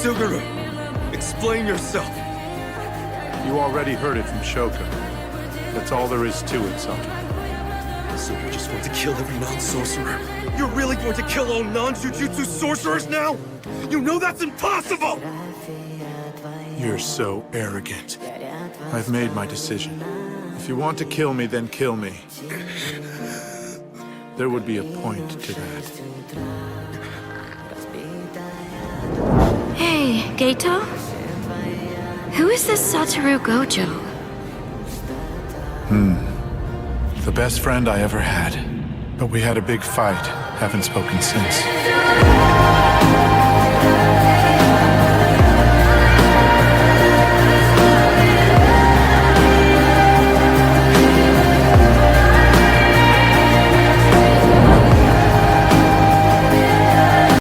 Suguru, explain yourself. You already heard it from Shoko. That's all there is to it, Sato. So you're just going to kill every non-sorcerer? You're really going to kill all non-Jujutsu sorcerers now? You know that's impossible! You're so arrogant. I've made my decision. If you want to kill me, then kill me. There would be a point to that. Hey, Geto? Who is this Satoru Gojo? The best friend I ever had. But we had a big fight. Haven't spoken since.